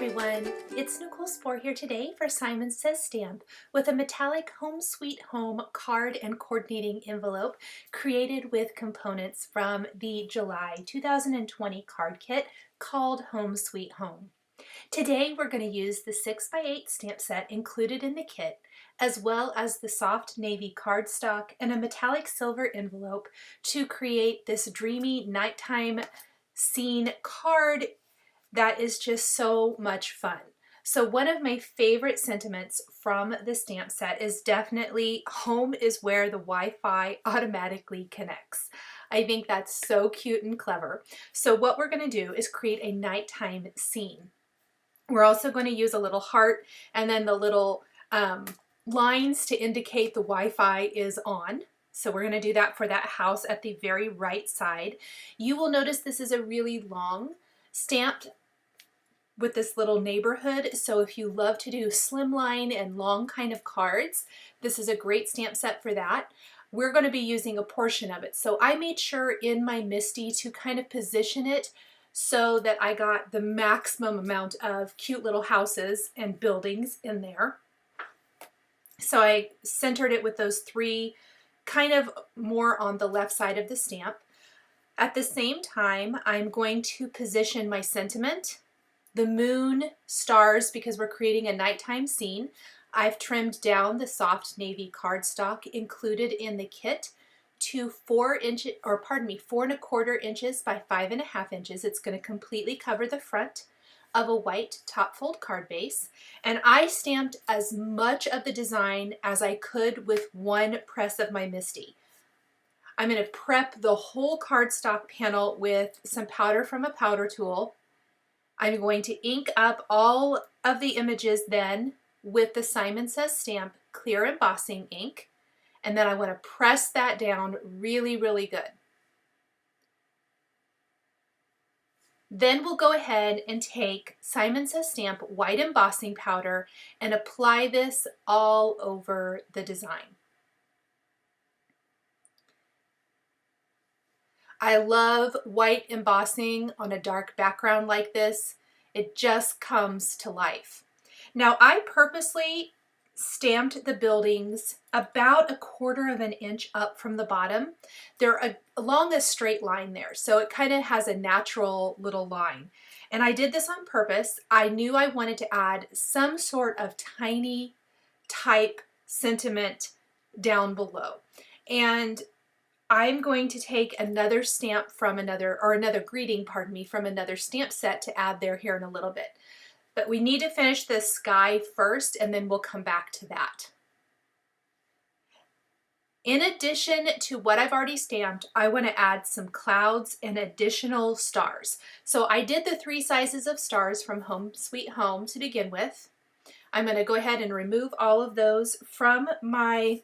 everyone, it's Nichol Spohr here today for Simon Says Stamp with a metallic Home Sweet Home card and coordinating envelope created with components from the July 2020 card kit called Home Sweet Home. Today we're going to use the 6x8 stamp set included in the kit, as well as the soft navy cardstock and a metallic silver envelope to create this dreamy nighttime scene card that is just so much fun. So one of my favorite sentiments from the stamp set is definitely home is where the Wi-Fi automatically connects. I think that's so cute and clever. So what we're going to do is create a nighttime scene. We're also going to use a little heart and then the little lines to indicate the Wi-Fi is on. So we're going to do that for that house at the very right side. You will notice this is a really long stamped with this little neighborhood. So if you love to do slimline and long kind of cards, this is a great stamp set for that. We're going to be using a portion of it. So I made sure in my MISTI to kind of position it so that I got the maximum amount of cute little houses and buildings in there. So I centered it with those three kind of more on the left side of the stamp. At the same time, I'm going to position my sentiment, the moon, stars, because we're creating a nighttime scene. I've trimmed down the soft navy cardstock included in the kit to 4.25 inches by 5.5 inches. It's going to completely cover the front of a white top fold card base. And I stamped as much of the design as I could with one press of my MISTI. I'm going to prep the whole cardstock panel with some powder from a powder tool. I'm going to ink up all of the images then with the Simon Says Stamp clear embossing ink. And then I want to press that down really, really good. Then we'll go ahead and take Simon Says Stamp white embossing powder and apply this all over the design. I love white embossing on a dark background like this. It just comes to life. Now I purposely stamped the buildings about 1/4 inch up from the bottom. They're along a straight line there, so it kind of has a natural little line. And I did this on purpose. I knew I wanted to add some sort of tiny type sentiment down below. And I'm going to take another stamp from another greeting, pardon me, from another stamp set to add there here in a little bit. But we need to finish the sky first and then we'll come back to that. In addition to what I've already stamped, I want to add some clouds and additional stars. So I did the 3 sizes of stars from Home Sweet Home to begin with. I'm going to go ahead and remove all of those from my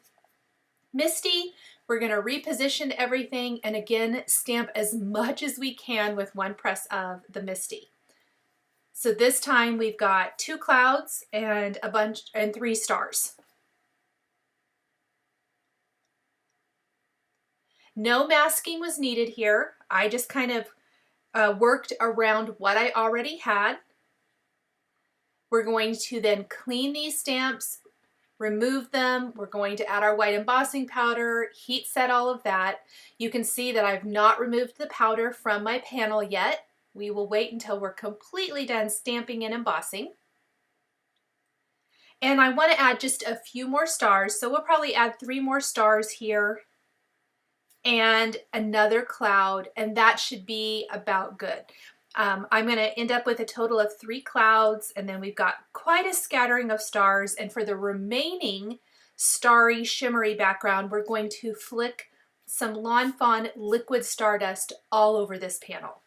MISTI. We're going to reposition everything and again stamp as much as we can with one press of the MISTI. So this time we've got 2 clouds and 3 stars. No masking was needed here. I just kind of worked around what I already had. We're going to then clean these stamps, remove them. We're going to add our white embossing powder, heat set all of that. You can see that I've not removed the powder from my panel yet. We will wait until we're completely done stamping and embossing. And I want to add just a few more stars, so we'll probably add 3 more stars here and another cloud, and that should be about good. I'm going to end up with a total of 3 clouds, and then we've got quite a scattering of stars. And for the remaining starry, shimmery background, we're going to flick some Lawn Fawn liquid stardust all over this panel.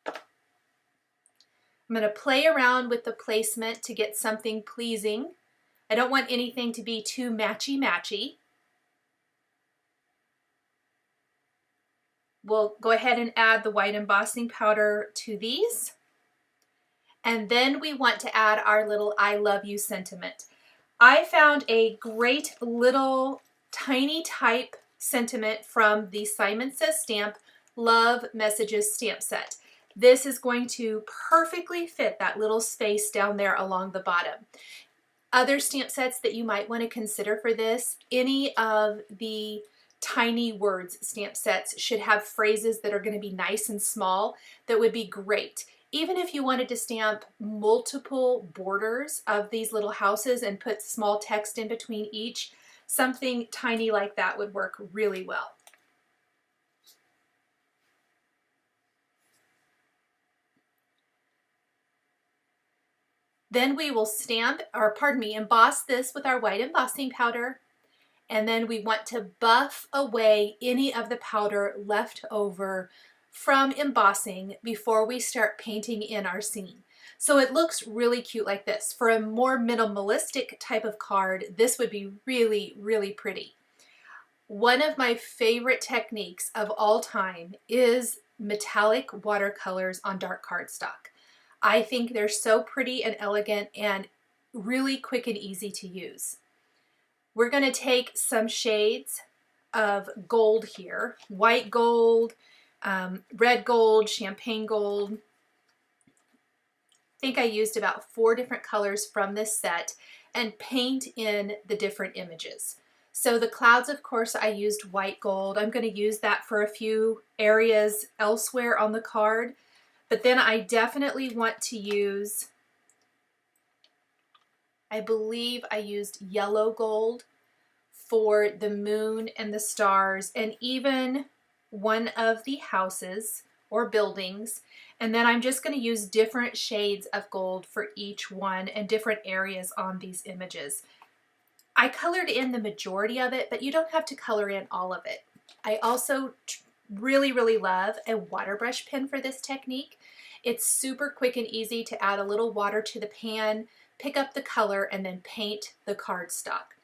I'm going to play around with the placement to get something pleasing. I don't want anything to be too matchy-matchy. We'll go ahead and add the white embossing powder to these. And then we want to add our little I love you sentiment. I found a great little tiny type sentiment from the Simon Says Stamp Love Messages stamp set. This is going to perfectly fit that little space down there along the bottom. Other stamp sets that you might want to consider for this, any of the tiny words stamp sets should have phrases that are going to be nice and small. That would be great. Even if you wanted to stamp multiple borders of these little houses and put small text in between each, something tiny like that would work really well. Then we will emboss this with our white embossing powder. And then we want to buff away any of the powder left over from embossing before we start painting in our scene. So it looks really cute like this. For a more minimalistic type of card, this would be really, really pretty. One of my favorite techniques of all time is metallic watercolors on dark cardstock. I think they're so pretty and elegant and really quick and easy to use. We're going to take some shades of gold here, white gold, red gold, champagne gold. I think I used about 4 different colors from this set, and paint in the different images. So the clouds, of course, I used white gold. I'm going to use that for a few areas elsewhere on the card. But then I definitely want to use, I believe I used yellow gold for the moon and the stars and even one of the houses or buildings. And then I'm just going to use different shades of gold for each one and different areas on these images. I colored in the majority of it, but you don't have to color in all of it. I also really, really love a water brush pen for this technique. It's super quick and easy to add a little water to the pan, pick up the color, and then paint the cardstock.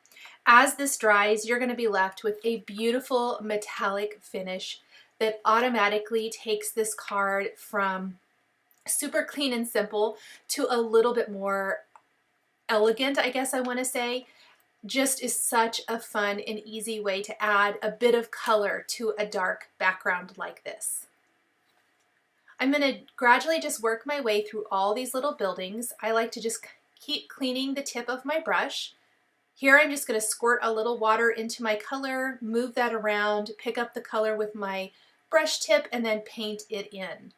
As this dries, you're going to be left with a beautiful metallic finish that automatically takes this card from super clean and simple to a little bit more elegant, I guess I want to say. Just is such a fun and easy way to add a bit of color to a dark background like this. I'm going to gradually just work my way through all these little buildings. I like to just keep cleaning the tip of my brush. Here I'm just going to squirt a little water into my color, move that around, pick up the color with my brush tip, and then paint it in.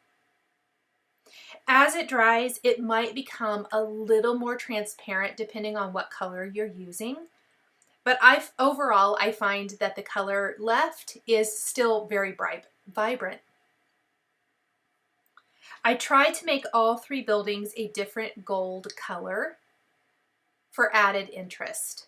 As it dries, it might become a little more transparent depending on what color you're using. But overall, I find that the color left is still very bright, vibrant. I tried to make all 3 buildings a different gold color for added interest.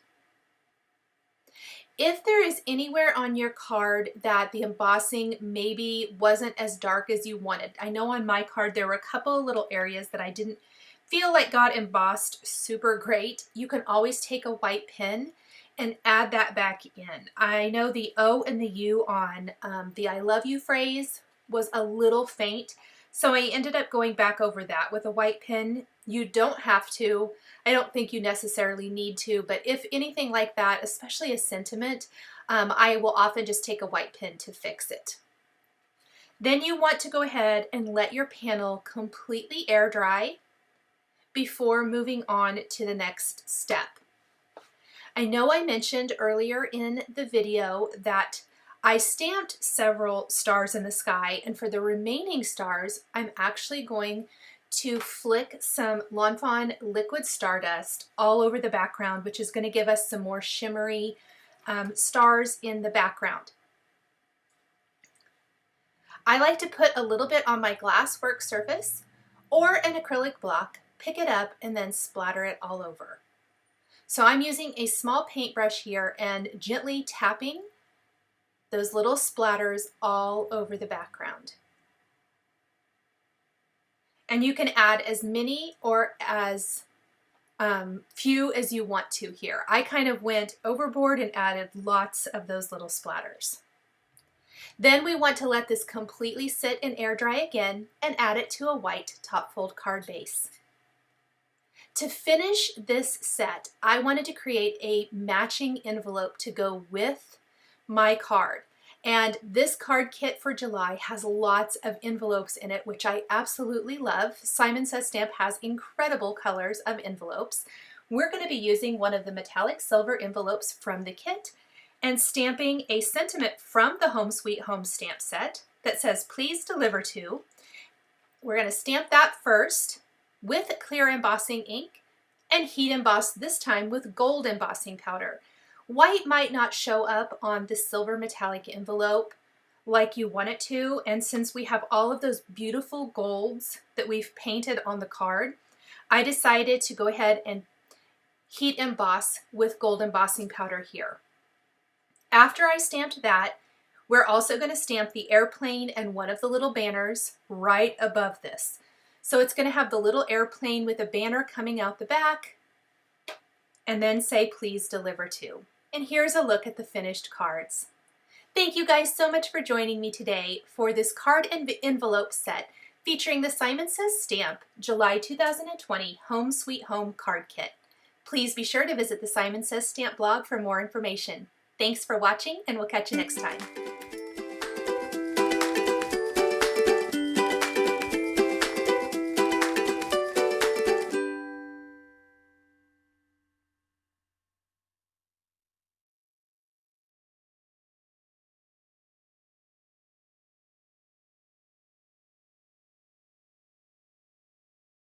If there is anywhere on your card that the embossing maybe wasn't as dark as you wanted, I know on my card there were a couple of little areas that I didn't feel like got embossed super great. You can always take a white pen and add that back in. I know the O and the U on the I love you phrase was a little faint, so I ended up going back over that with a white pen. You don't have to. I don't think you necessarily need to, but if anything like that, especially a sentiment, I will often just take a white pen to fix it. Then you want to go ahead and let your panel completely air dry before moving on to the next step. I know I mentioned earlier in the video that I stamped several stars in the sky, and for the remaining stars, I'm actually going to flick some Lawn Fawn liquid stardust all over the background, which is going to give us some more shimmery stars in the background. I like to put a little bit on my glass work surface or an acrylic block, pick it up, and then splatter it all over. So I'm using a small paintbrush here and gently tapping those little splatters all over the background. And you can add as many or as few as you want to here. I kind of went overboard and added lots of those little splatters. Then we want to let this completely sit and air dry again and add it to a white top fold card base. To finish this set, I wanted to create a matching envelope to go with my card. And this card kit for July has lots of envelopes in it, which I absolutely love. Simon Says Stamp has incredible colors of envelopes. We're going to be using one of the metallic silver envelopes from the kit and stamping a sentiment from the Home Sweet Home stamp set that says, "Please deliver to." We're going to stamp that first with clear embossing ink and heat emboss this time with gold embossing powder. White might not show up on the silver metallic envelope like you want it to, and since we have all of those beautiful golds that we've painted on the card, I decided to go ahead and heat emboss with gold embossing powder here. After I stamped that, we're also going to stamp the airplane and one of the little banners right above this. So it's going to have the little airplane with a banner coming out the back and then say, "Please deliver to." And here's a look at the finished cards. Thank you guys so much for joining me today for this card and envelope set featuring the Simon Says Stamp July 2020 Home Sweet Home card kit. Please be sure to visit the Simon Says Stamp blog for more information. Thanks for watching, and we'll catch you next time.